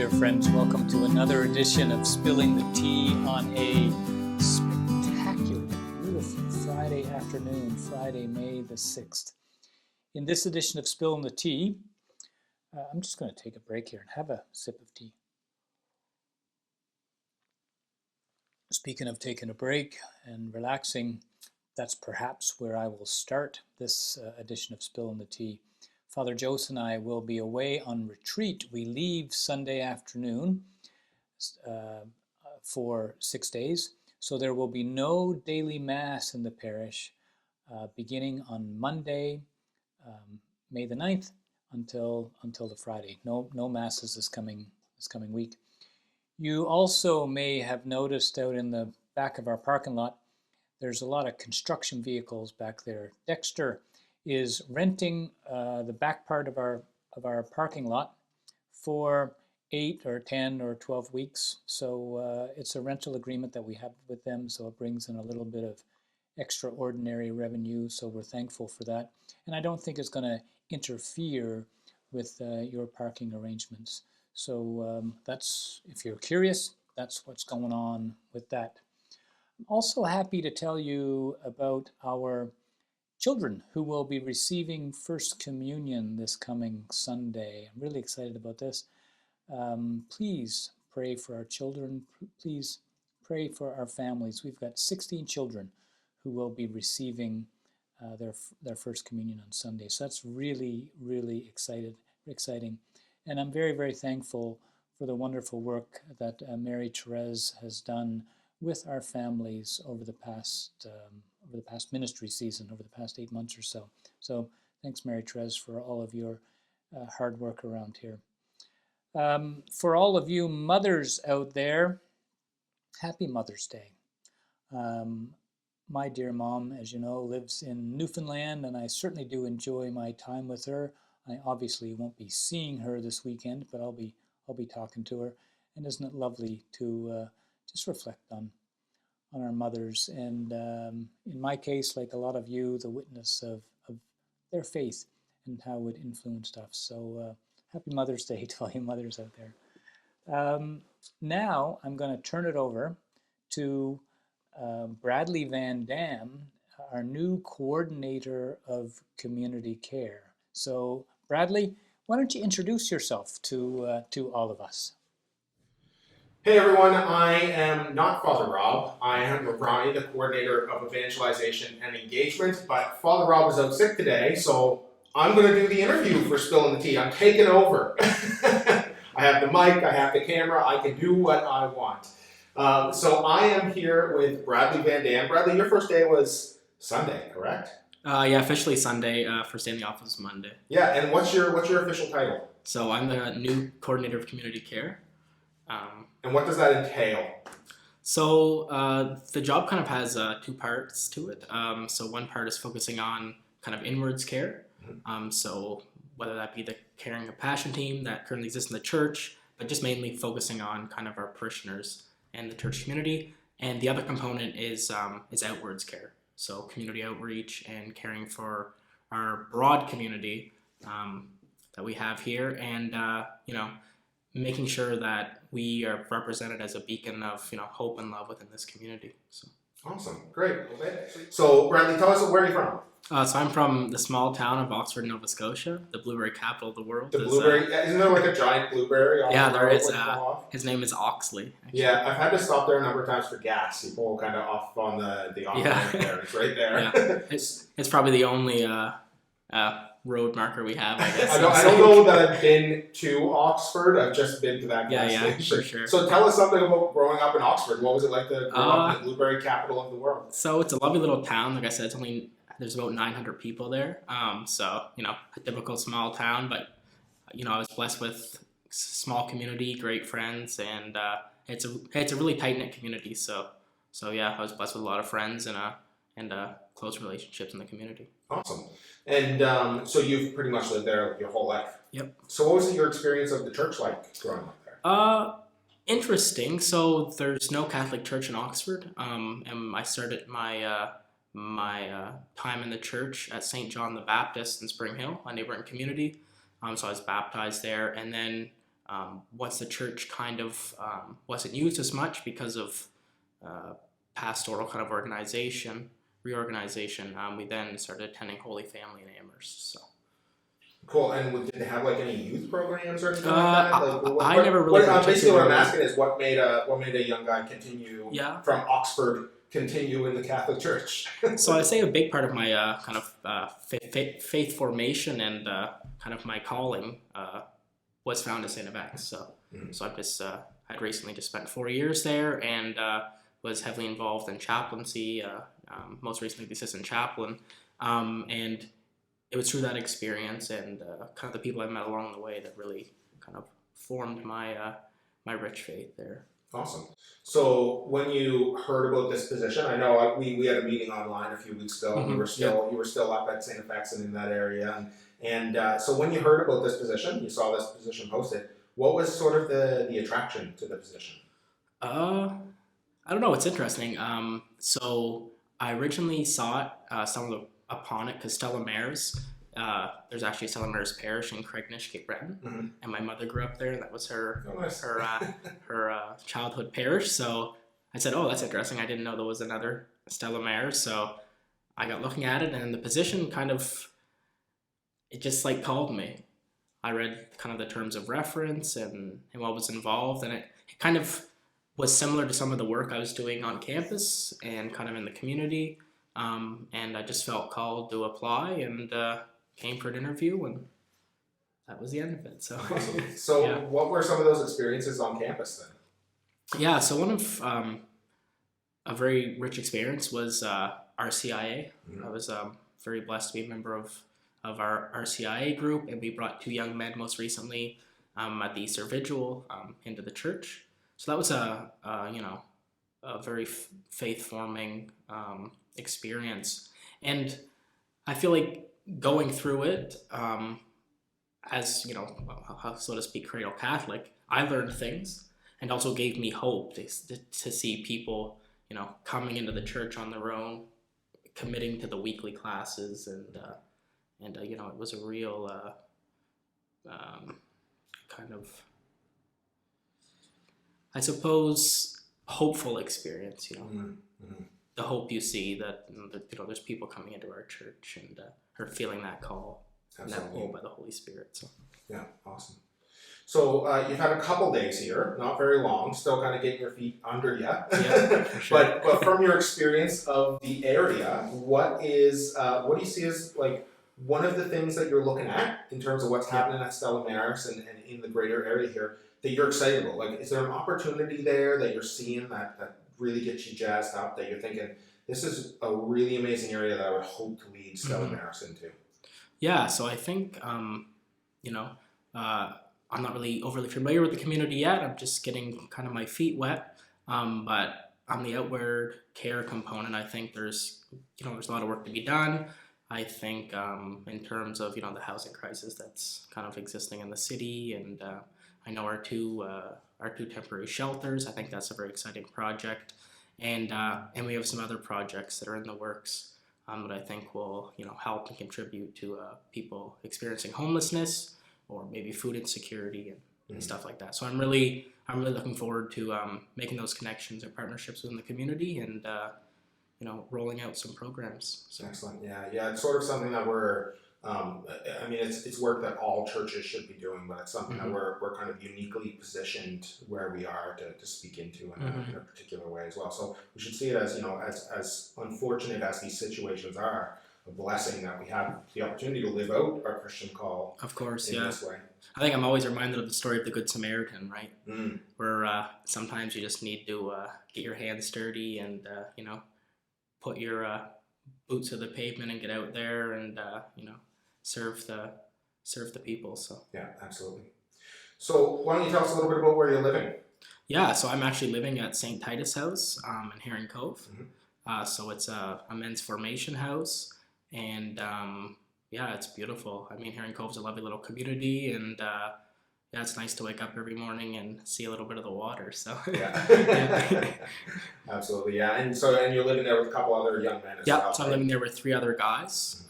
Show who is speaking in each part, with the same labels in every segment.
Speaker 1: there, friends. Welcome to another edition of Spilling the Tea on a spectacular, beautiful Friday afternoon, Friday, May the 6th. In this edition of Spilling the Tea, I'm just going to take a break here and have a sip of tea. Speaking of taking a break and relaxing, that's perhaps where I will start this edition of Spilling the Tea. Father Jose and I will be away on retreat. We leave Sunday afternoon for 6 days, so there will be no daily Mass in the parish beginning on Monday, May the 9th, until the Friday. No Masses this coming week. You also may have noticed out in the back of our parking lot, there's a lot of construction vehicles back there. Dexter is renting the back part of our parking lot for 8 or 10 or 12 weeks. So it's a rental agreement that we have with them, so it brings in a little bit of extraordinary revenue, so we're thankful for that. And I don't think it's going to interfere with your parking arrangements. So that's, if you're curious, that's what's going on with that. I'm also happy to tell you about our children who will be receiving First Communion this coming Sunday. I'm really excited about this. Please pray for our children. Please pray for our families. We've got 16 children who will be receiving their First Communion on Sunday. So that's really, really exciting. And I'm very, very thankful for the wonderful work that Mary Therese has done with our families over the past ministry season, over the past 8 months or so. So thanks, Mary Therese, for all of your hard work around here. For all of you mothers out there, happy Mother's Day. My dear mom, as you know, lives in Newfoundland, and I certainly do enjoy my time with her. I obviously won't be seeing her this weekend, but I'll be talking to her. And isn't it lovely to just reflect on our mothers, and in my case, like a lot of you, the witness of their faith and how it influenced us. So happy Mother's Day to all you mothers out there. Now I'm going to turn it over to Bradley Van Dam, our new coordinator of community care. So Bradley, why don't you introduce yourself to all of us?
Speaker 2: Hey everyone, I am not Father Rob. I am Ronnie, the coordinator of evangelization and engagement, but Father Rob is out sick today, so I'm going to do the interview for Spillin the Tea. I'm taking over. I have the mic, I have the camera, I can do what I want. So I am here with Bradley Van Dam. Bradley, your first day was Sunday, correct?
Speaker 3: Yeah, officially Sunday. First day in the office Monday.
Speaker 2: Yeah, and what's your official title?
Speaker 3: So I'm the new coordinator of community care.
Speaker 2: And what does that entail?
Speaker 3: So the job kind of has two parts to it. So one part is focusing on kind of inwards care. So whether that be the caring and compassion team that currently exists in the church, but just mainly focusing on kind of our parishioners and the church community. And the other component is outwards care. So community outreach and caring for our broad community that we have here, and making sure that we are represented as a beacon of hope and love within this community. So
Speaker 2: awesome, great. Okay. So Bradley, tell us, where are you from?
Speaker 3: So I'm from the small town of Oxford, Nova Scotia, the blueberry capital of the world.
Speaker 2: The blueberry, isn't there like a giant blueberry?
Speaker 3: Yeah, there is. His name is Oxley.
Speaker 2: Actually. Yeah, I've had to stop there a number of times for gas. You pull kind of off on the off there. It's right there.
Speaker 3: Yeah. It's probably the only road marker we have, I guess.
Speaker 2: I don't know that I've been to Oxford. I've just been to that gas station.
Speaker 3: For sure.
Speaker 2: So tell us something about growing up in Oxford. What was it like to grow up in the blueberry capital of the world?
Speaker 3: So it's a lovely little town. Like I said, there's about 900 people there. So a typical small town, but I was blessed with small community, great friends, and it's a really tight knit community. So yeah, I was blessed with a lot of friends and close relationships in the community.
Speaker 2: Awesome. And so you've pretty much lived there your whole life.
Speaker 3: Yep.
Speaker 2: So what was your experience of the church like growing up there?
Speaker 3: Interesting. So there's no Catholic church in Oxford. And I started my time in the church at St. John the Baptist in Spring Hill, a neighboring community. So I was baptized there, and then once the church kind of wasn't used as much because of pastoral kind of reorganization, we then started attending Holy Family in Amherst. So.
Speaker 2: Cool. And did they have like any youth programs or anything like that? Like,
Speaker 3: I never really.
Speaker 2: Basically, what I'm asking is what made a young guy continue
Speaker 3: Yeah.
Speaker 2: from Oxford continue in the Catholic Church?
Speaker 3: So I say a big part of my kind of faith formation and kind of my calling was found at St. X. So so I'd recently just spent 4 years there and was heavily involved in chaplaincy. Most recently, the assistant chaplain, and it was through that experience and kind of the people I met along the way that really kind of formed my my rich faith there.
Speaker 2: Awesome. So when you heard about this position, I know we had a meeting online a few weeks ago. And you were still up at St. F and in that area, and so when you heard about this position, you saw this position posted. What was sort of the attraction to the position?
Speaker 3: I don't know. It's interesting. So I originally saw it, stumbled upon it because Stella Maris, there's actually Stella Maris Parish in Craignish, Cape Breton, and my mother grew up there, and that was her childhood parish. So I said, "Oh, that's interesting. I didn't know there was another Stella Maris." So I got looking at it, and the position kind of it just like called me. I read kind of the terms of reference and what was involved, and it kind of was similar to some of the work I was doing on campus and kind of in the community. And I just felt called to apply and came for an interview, and that was the end of it. So,
Speaker 2: so what were some of those experiences on campus then?
Speaker 3: Yeah, so one of a very rich experience was RCIA. I was very blessed to be a member of our RCIA group, and we brought 2 young men most recently at the Easter Vigil into the church. So that was a very faith-forming experience, and I feel like going through it as so to speak, cradle Catholic, I learned things and also gave me hope to see people coming into the church on their own, committing to the weekly classes, and it was a real kind of, I suppose, hopeful experience. The hope you see that there's people coming into our church and are feeling that call. Absolutely. And that pull by the Holy Spirit. So
Speaker 2: yeah, awesome. So you've had a couple days here, not very long, still kind of getting your feet under you.
Speaker 3: Yeah, for sure.
Speaker 2: but from your experience of the area, what do you see as like one of the things that you're looking at in terms of what's happening at Stella Maris and in the greater area here that you're excited about? Like, is there an opportunity there that you're seeing that really gets you jazzed up, that you're thinking, this is a really amazing area that I would hope to lead Stella Maris into? Yeah,
Speaker 3: so I think, I'm not really overly familiar with the community yet. I'm just getting kind of my feet wet. But on the outward care component, I think there's a lot of work to be done. I think in terms of, the housing crisis that's kind of existing in the city, and I know our two temporary shelters. I think that's a very exciting project, and we have some other projects that are in the works that I think will help and contribute to people experiencing homelessness or maybe food insecurity and stuff like that. So I'm really looking forward to making those connections and partnerships within the community and rolling out some programs. So.
Speaker 2: Excellent. Yeah. It's sort of something that we're. It's work that all churches should be doing, but it's something that we're kind of uniquely positioned where we are to speak into in a particular way as well. So we should see it as as unfortunate as these situations are, a blessing that we have the opportunity to live out our Christian call.
Speaker 3: Of course,
Speaker 2: in this way.
Speaker 3: I think I'm always reminded of the story of the Good Samaritan, right? Where sometimes you just need to get your hands dirty and put your boots to the pavement and get out there and serve the people. So
Speaker 2: yeah, absolutely. So why don't you tell us a little bit about where you're living?
Speaker 3: Yeah, so I'm actually living at St. Titus House in Heron Cove. So it's a men's formation house, and it's beautiful. I mean, Heron Cove's a lovely little community, and it's nice to wake up every morning and see a little bit of the water. So
Speaker 2: yeah. Absolutely, yeah. And you're living there with a couple other young men as well.
Speaker 3: Yeah, so I'm living there with 3 other guys.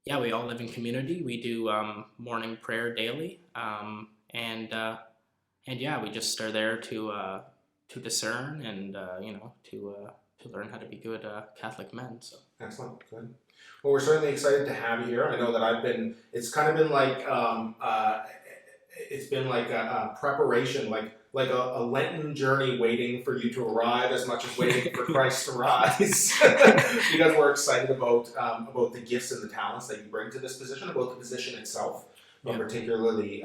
Speaker 3: yeah, we all live in community. We do morning prayer daily, and yeah, we just are there to discern and to learn how to be good Catholic men. So
Speaker 2: Excellent, good. Well, we're certainly excited to have you here. I know that it's kind of been like, it's been like a preparation, like a Lenten journey waiting for you to arrive as much as waiting for Christ to rise. Because we're excited about the gifts and the talents that you bring to this position, about the position itself. But particularly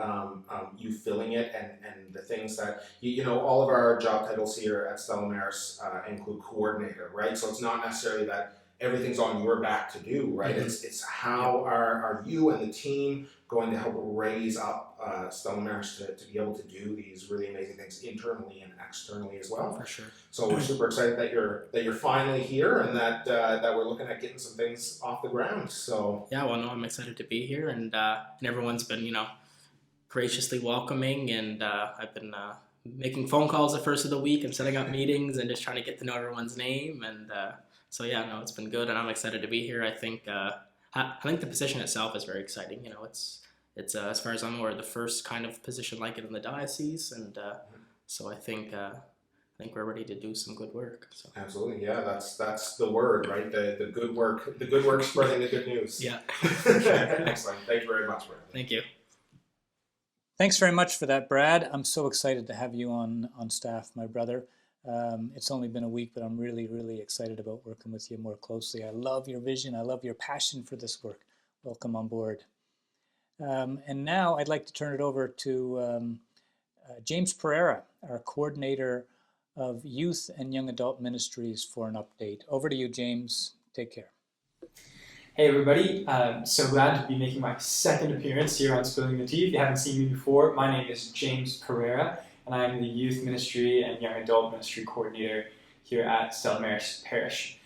Speaker 2: you filling it and the things that, all of our job titles here at Stella Maris include coordinator, right? So it's not necessarily that everything's on your back to do, right?
Speaker 3: Mm-hmm.
Speaker 2: It's how are you and the team going to help raise up Stella Maris to be able to do these really amazing things internally and externally as well.
Speaker 3: for sure.
Speaker 2: So we're super excited that you're finally here and that we're looking at getting some things off the ground. So
Speaker 3: yeah, well, no, I'm excited to be here, and everyone's been graciously welcoming, and I've been making phone calls the first of the week and setting up meetings and just trying to get to know everyone's name, and so yeah, no, it's been good, and I'm excited to be here. I think the position itself is very exciting. It's as far as I'm aware, the first kind of position like it in the diocese, and so I think we're ready to do some good work. So.
Speaker 2: Absolutely, yeah, that's the word, right? The good work spreading the good news.
Speaker 3: Yeah.
Speaker 2: Excellent. Thank you very much, Brad.
Speaker 3: Thank you.
Speaker 1: Thanks very much for that, Brad. I'm so excited to have you on staff, my brother. It's only been a week, but I'm really, really excited about working with you more closely. I love your vision. I love your passion for this work. Welcome on board. And now I'd like to turn it over to James Pereira, our coordinator of Youth and Young Adult Ministries, for an update. Over to you, James. Take care.
Speaker 4: Hey everybody, so glad to be making my second appearance here on Spilling the Tea. If you haven't seen me before, my name is James Pereira, and I am the Youth Ministry and Young Adult Ministry Coordinator here at Stella Maris Parish.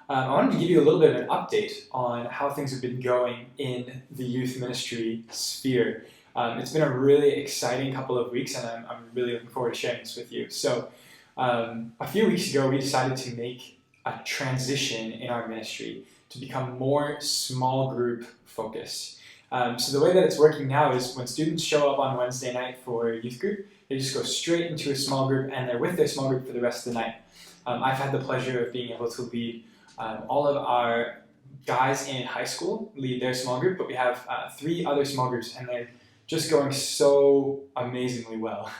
Speaker 4: I wanted to give you a little bit of an update on how things have been going in the youth ministry sphere. It's been a really exciting couple of weeks, and I'm really looking forward to sharing this with you. So a few weeks ago, we decided to make a transition in our ministry to become more small group focused. So the way that it's working now is when students show up on Wednesday night for youth group, they just go straight into a small group and they're with their small group for the rest of the night. I've had the pleasure of being able to lead all of our guys in high school lead their small group, but we have 3 other small groups and they're just going so amazingly well.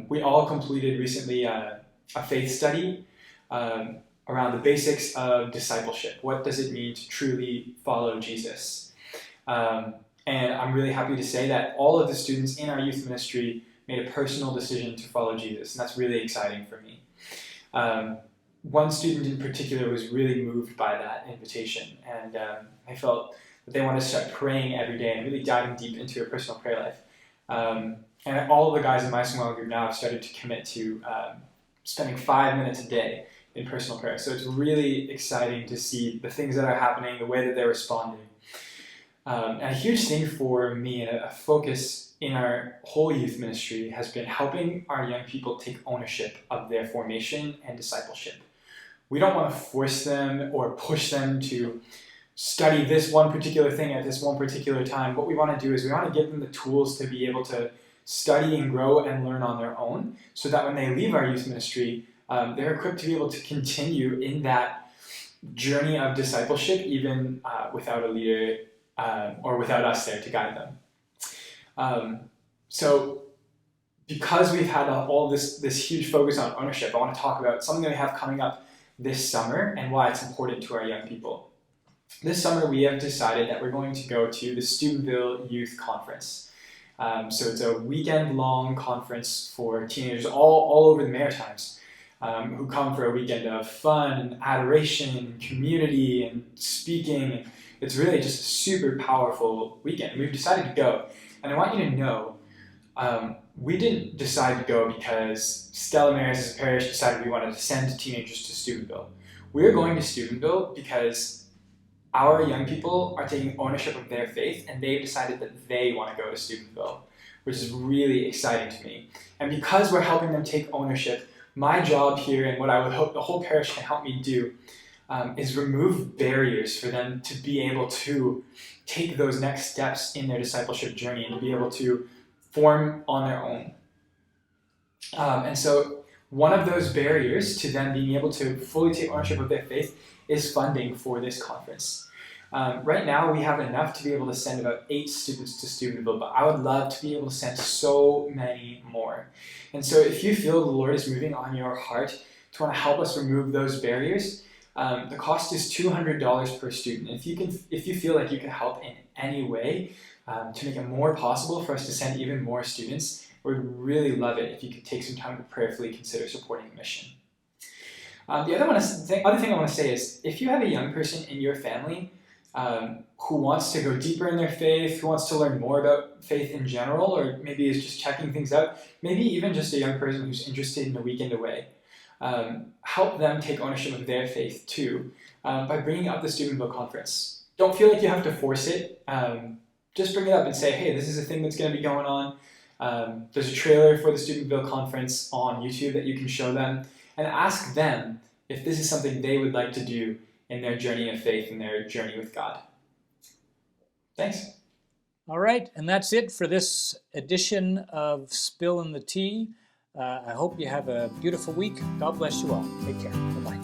Speaker 4: We all completed recently a faith study around the basics of discipleship. What does it mean to truly follow Jesus? And I'm really happy to say that all of the students in our youth ministry made a personal decision to follow Jesus, and that's really exciting for me. One student in particular was really moved by that invitation, and I felt that they wanted to start praying every day and really diving deep into a personal prayer life. And all of the guys in my small group now have started to commit to spending 5 minutes a day in personal prayer. So it's really exciting to see the things that are happening, the way that they're responding. And a huge thing for me, and a focus in our whole youth ministry, has been helping our young people take ownership of their formation and discipleship. We don't want to force them or push them to study this one particular thing at this one particular time. What we want to do is we want to give them the tools to be able to study and grow and learn on their own, so that when they leave our youth ministry, they're equipped to be able to continue in that journey of discipleship, even without a leader or without us there to guide them. So because we've had all this huge focus on ownership, I want to talk about something that we have coming up this summer and why it's important to our young people. This summer we have decided that we're going to go to the Steubenville Youth Conference. So it's a weekend-long conference for teenagers all over the Maritimes who come for a weekend of fun and adoration and community and speaking. It's really just a super powerful weekend. We've decided to go. And I want you to know, we didn't decide to go because Stella Maris as a parish decided we wanted to send teenagers to Steubenville. We're going to Steubenville because our young people are taking ownership of their faith, and they've decided that they want to go to Steubenville, which is really exciting to me. And because we're helping them take ownership, my job here, and what I would hope the whole parish can help me do, is remove barriers for them to be able to take those next steps in their discipleship journey and to be able to form on their own. And so one of those barriers to them being able to fully take ownership of their faith is funding for this conference. Right now, we have enough to be able to send about 8 students to Steubenville, but I would love to be able to send so many more. And so if you feel the Lord is moving on your heart to want to help us remove those barriers, the cost is $200 per student. If you feel like you can help in any way to make it more possible for us to send even more students, we would really love it if you could take some time to prayerfully consider supporting the mission. The other thing I want to say is, if you have a young person in your family who wants to go deeper in their faith, who wants to learn more about faith in general, or maybe is just checking things out, maybe even just a young person who's interested in a weekend away, help them take ownership of their faith too by bringing up the Steubenville conference. Don't feel like you have to force it. Just bring it up and say, hey, this is a thing that's going to be going on. There's a trailer for the Steubenville conference on YouTube that you can show them, and ask them if this is something they would like to do in their journey of faith, in their journey with God. Thanks.
Speaker 1: All right, and that's it for this edition of Spillin the Tea. I hope you have a beautiful week. God bless you all. Take care. Bye-bye.